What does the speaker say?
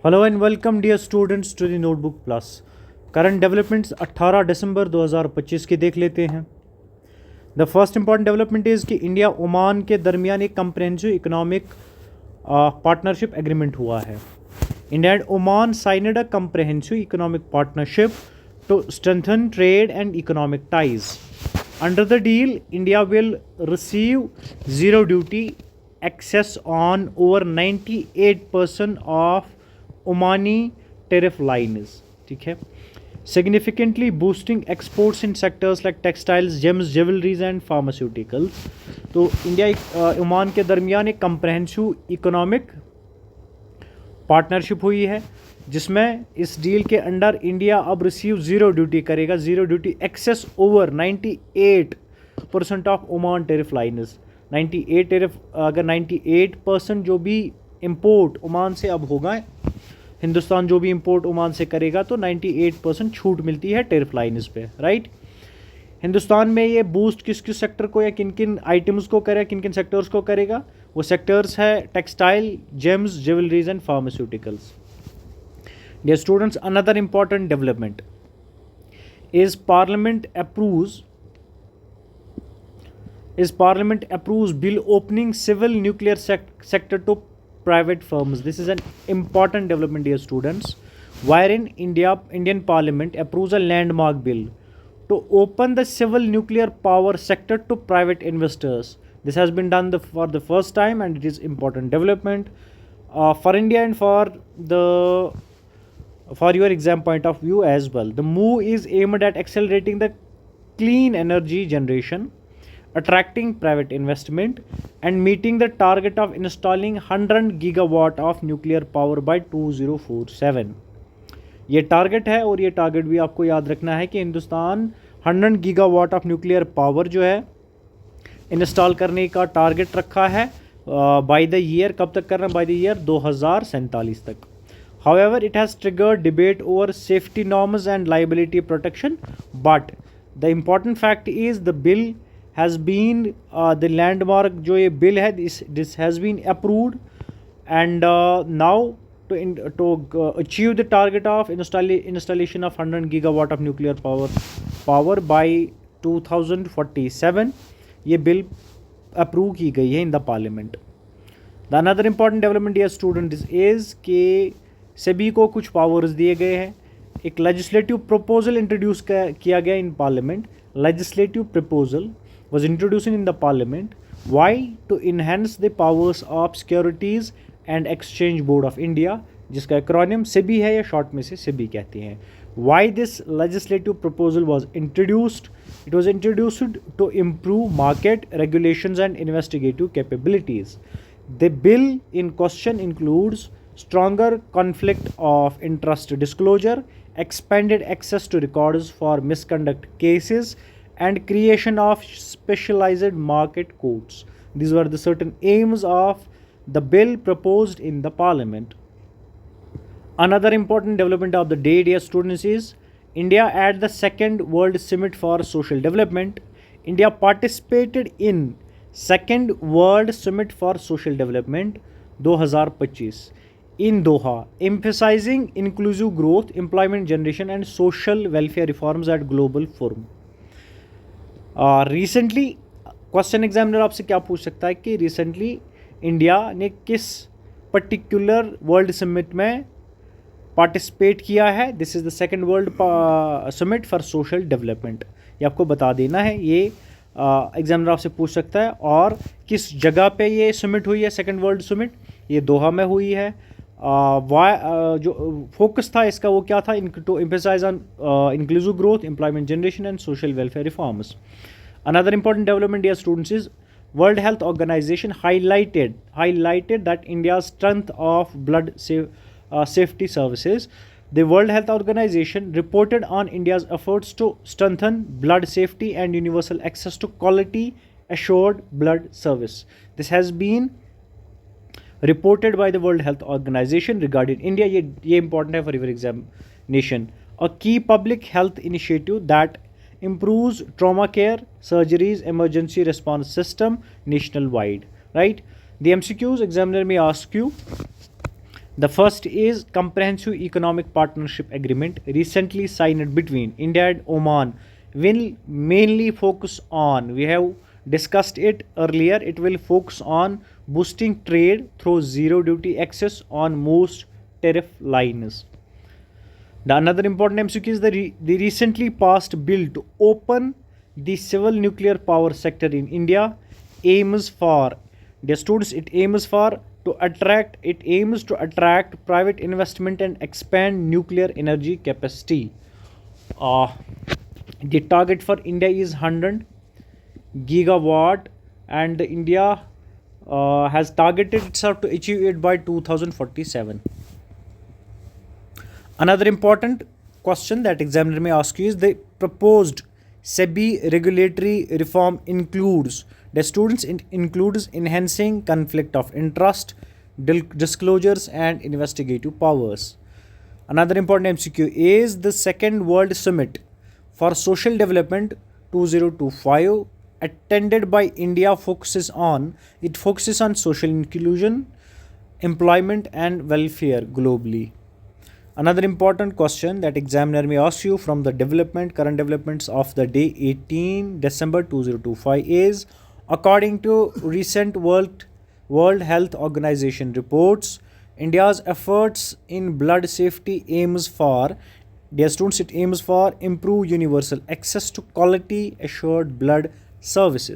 Hello and welcome dear students to the notebook plus. Current developments 18 दिसंबर 2025 की देख लेते हैं। The first important development is कि इंडिया ओमान के दरमियान एक कंप्रहेंसिव इकोनॉमिक पार्टनरशिप एग्रीमेंट हुआ है। India and Oman signed a comprehensive economic partnership to strengthen trade and economic ties. Under the deal, India will receive zero duty access on over 98% of Omani tariff lines. ठीक है, significantly boosting exports in sectors like textiles, gems, jewelries and pharmaceuticals. तो India Oman के दरमियान एक comprehensive economic partnership हुई है जिसमें इस डील के अंडर इंडिया अब रिसीव ज़ीरो ड्यूटी करेगा, zero duty access over 98% of Oman tariff lines. 98 tariff, अगर 98% जो भी इंपोर्ट ओमान से अब होगा, हिंदुस्तान जो भी इंपोर्ट ओमान से करेगा तो 98% छूट मिलती है टेरिफ लाइनस पे, राइट। हिंदुस्तान में ये बूस्ट किस किस सेक्टर को या किन किन आइटम्स को करेगा, किन किन सेक्टर्स को करेगा? वो सेक्टर्स है textile, gems, jewelries and pharmaceuticals. Dear students, another important development is parliament approves bill opening civil nuclear sector to private firms. This is an important development, dear students, wherein Indian Parliament approves a landmark bill to open the civil nuclear power sector to private investors. This has been done for the first time, and it is important development for India and for your exam point of view as well. The move is aimed at accelerating the clean energy generation, attracting private investment, and meeting the target of installing 100 gigawatt of nuclear power by 2047. ये target है, और ये target भी आपको याद रखना है कि Hindustan 100 gigawatt of nuclear power जो है इंस्टॉल करने का टारगेट रखा है बाय द ईयर, कब तक करना? बाय द ईयर 2047 तक। However, it has triggered debate over safety norms and liability protection, but the important fact is the bill has been the landmark जो ये bill है, this has been approved, and now to achieve the target of installation of 100 gigawatt of nuclear power by 2047 ये bill approve की गई है in the parliament. The another important development here students is कि सभी को कुछ powers दिए गए हैं। एक लेजिस्लेटिव प्रपोजल इंट्रोड्यूस किया गया in parliament. Legislative proposal was introduced in the parliament. Why? To enhance the powers of Securities and Exchange Board of India, जिसका एक्रोनिम सेबी है या शॉर्ट में से सेबी कहते हैं। Why this legislative proposal was introduced? It was introduced to improve market regulations and investigative capabilities. The bill in question includes stronger conflict of interest disclosure, expanded access to records for misconduct cases, and creation of specialized market courts. These were the certain aims of the bill proposed in the parliament. Another important development of the day, dear students, is India at the second World Summit for Social Development. India participated in second World Summit for Social Development 2025 in Doha, emphasizing inclusive growth, employment generation and social welfare reforms at global forum. Recently question examiner आपसे क्या पूछ सकता है कि recently India ने किस particular world summit में participate किया है? This is the second world summit for social development. ये आपको बता देना है, ये एग्जामिनर आपसे पूछ सकता है। और किस जगह पे ये समिट हुई है, सेकंड वर्ल्ड समिट? ये दोहा में हुई है। जो फोकस था इसका वो क्या था? To emphasize on inclusive growth, employment generation and social welfare reforms. Another important development dear students is World Health Organization highlighted that India's strength of blood safety services. The World Health Organization reported on India's efforts to strengthen blood safety and universal access to quality assured blood service. This has been reported by the World Health Organization regarding India. ये important है for your examination. A key public health initiative that improves trauma care, surgeries, emergency response system nationwide, right? The MCQs examiner may ask you The first is Comprehensive Economic Partnership Agreement recently signed between India and Oman will mainly focus on, we have discussed it earlier, it will focus on boosting trade through zero duty access on most tariff lines. The another important MCQ is the recently passed bill to open the civil nuclear power sector in India aims for, the students, it aims to attract private investment and expand nuclear energy capacity. Uh, the target for India is 100 gigawatt, and India has targeted itself to achieve it by 2047. Another important question that examiner may ask you is the proposed SEBI regulatory reform includes, the students includes enhancing conflict of interest, disclosures and investigative powers. Another important MCQ is the Second World Summit for Social Development 2025 attended by India focuses on social inclusion, employment and welfare globally. Another important question that examiner may ask you from the current developments of the day 18 December 2025 is, according to recent World Health Organization reports, India's efforts in blood safety aims for, dear students, it aims for improve universal access to quality assured blood services.